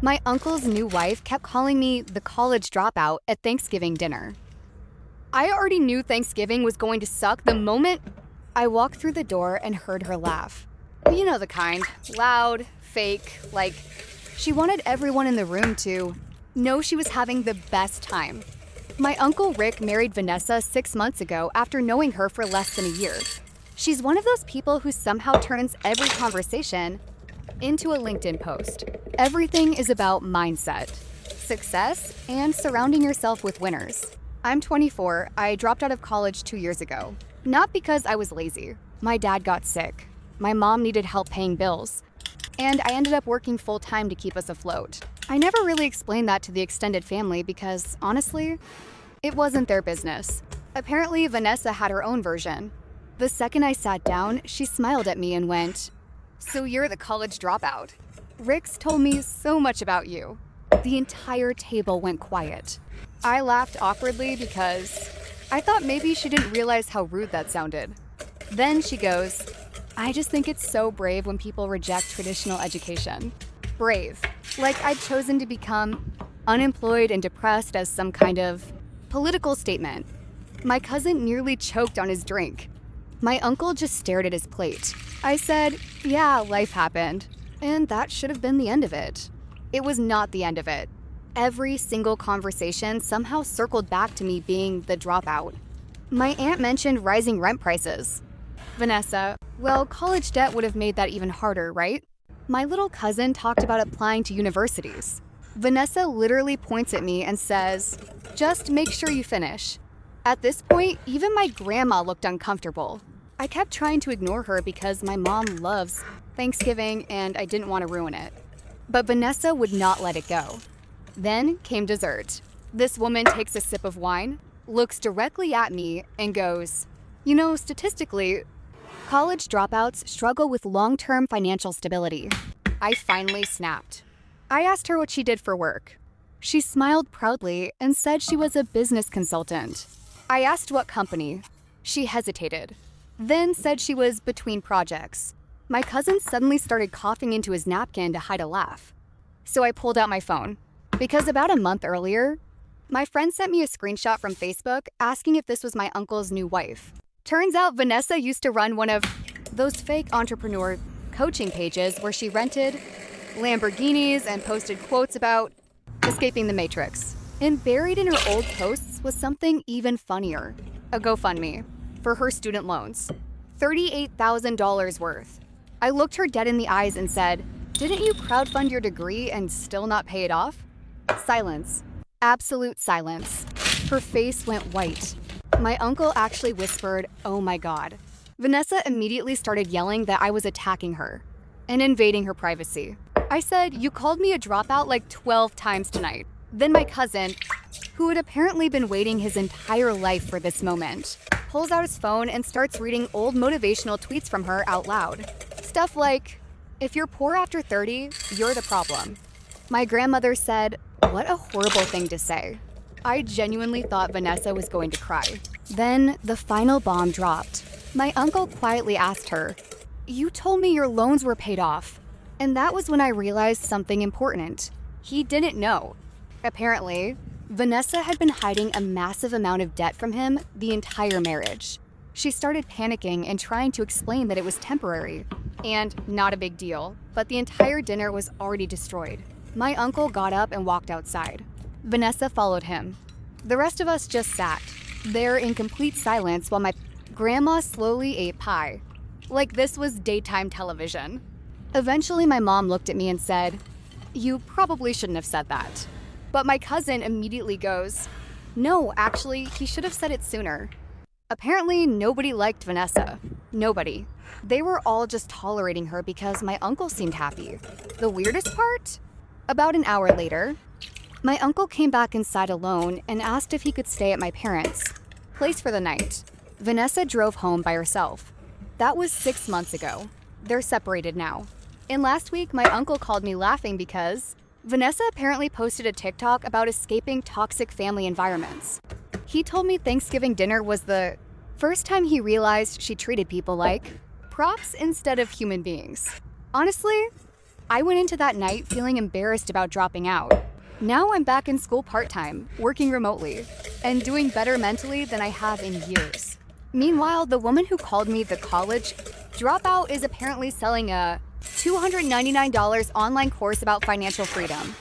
My uncle's new wife kept calling me the college dropout at Thanksgiving dinner. I already knew Thanksgiving was going to suck the moment I walked through the door and heard her laugh. You know the kind. Loud, fake, like she wanted everyone in the room to know she was having the best time. My uncle Rick married Vanessa 6 months ago after knowing her for less than a year. She's one of those people who somehow turns every conversation into a LinkedIn post. Everything is about mindset, success, and surrounding yourself with winners. I'm 24. I dropped out of college 2 years ago. Not because I was lazy. My dad got sick. My mom needed help paying bills. And I ended up working full-time to keep us afloat. I never really explained that to the extended family because, honestly, it wasn't their business. Apparently, Vanessa had her own version. The second I sat down, she smiled at me and went, "So you're the college dropout. Rick's told me so much about you." The entire table went quiet. I laughed awkwardly because I thought maybe she didn't realize how rude that sounded. Then she goes, "I just think it's so brave when people reject traditional education." Brave. Like I'd chosen to become unemployed and depressed as some kind of political statement. My cousin nearly choked on his drink. My uncle just stared at his plate. I said, "Yeah, life happened." And that should have been the end of it. It was not the end of it. Every single conversation somehow circled back to me being the dropout. My aunt mentioned rising rent prices. Vanessa, well, college debt would have made that even harder, right? My little cousin talked about applying to universities. Vanessa literally points at me and says, "Just make sure you finish." At this point, even my grandma looked uncomfortable. I kept trying to ignore her because my mom loves Thanksgiving and I didn't want to ruin it. But Vanessa would not let it go. Then came dessert. This woman takes a sip of wine, looks directly at me, and goes, "You know, statistically, college dropouts struggle with long-term financial stability." I finally snapped. I asked her what she did for work. She smiled proudly and said she was a business consultant. I asked what company. She hesitated, then said she was between projects. My cousin suddenly started coughing into his napkin to hide a laugh. So I pulled out my phone. Because about a month earlier, my friend sent me a screenshot from Facebook asking if this was my uncle's new wife. Turns out Vanessa used to run one of those fake entrepreneur coaching pages where she rented Lamborghinis and posted quotes about escaping the matrix. And buried in her old posts was something even funnier, a GoFundMe for her student loans, $38,000 worth. I looked her dead in the eyes and said, "Didn't you crowdfund your degree and still not pay it off?" Silence. Absolute silence. Her face went white. My uncle actually whispered, "Oh my God." Vanessa immediately started yelling that I was attacking her and invading her privacy. I said, "You called me a dropout like 12 times tonight." Then my cousin, who had apparently been waiting his entire life for this moment, pulls out his phone and starts reading old motivational tweets from her out loud. Stuff like, "If you're poor after 30, you're the problem." My grandmother said, "What a horrible thing to say." I genuinely thought Vanessa was going to cry. Then the final bomb dropped. My uncle quietly asked her, "You told me your loans were paid off." And that was when I realized something important. He didn't know. Apparently, Vanessa had been hiding a massive amount of debt from him the entire marriage. She started panicking and trying to explain that it was temporary and not a big deal, but the entire dinner was already destroyed. My uncle got up and walked outside. Vanessa followed him. The rest of us just sat there in complete silence while my grandma slowly ate pie. Like this was daytime television. Eventually, my mom looked at me and said, "You probably shouldn't have said that." But my cousin immediately goes, "No, actually, he should have said it sooner." Apparently, nobody liked Vanessa. Nobody. They were all just tolerating her because my uncle seemed happy. The weirdest part? About an hour later, my uncle came back inside alone and asked if he could stay at my parents' place for the night. Vanessa drove home by herself. That was 6 months ago. They're separated now. And last week, my uncle called me laughing because Vanessa apparently posted a TikTok about escaping toxic family environments. He told me Thanksgiving dinner was the first time he realized she treated people like props instead of human beings. Honestly, I went into that night feeling embarrassed about dropping out. Now I'm back in school part-time, working remotely, and doing better mentally than I have in years. Meanwhile, the woman who called me the college dropout is apparently selling a $299 online course about financial freedom.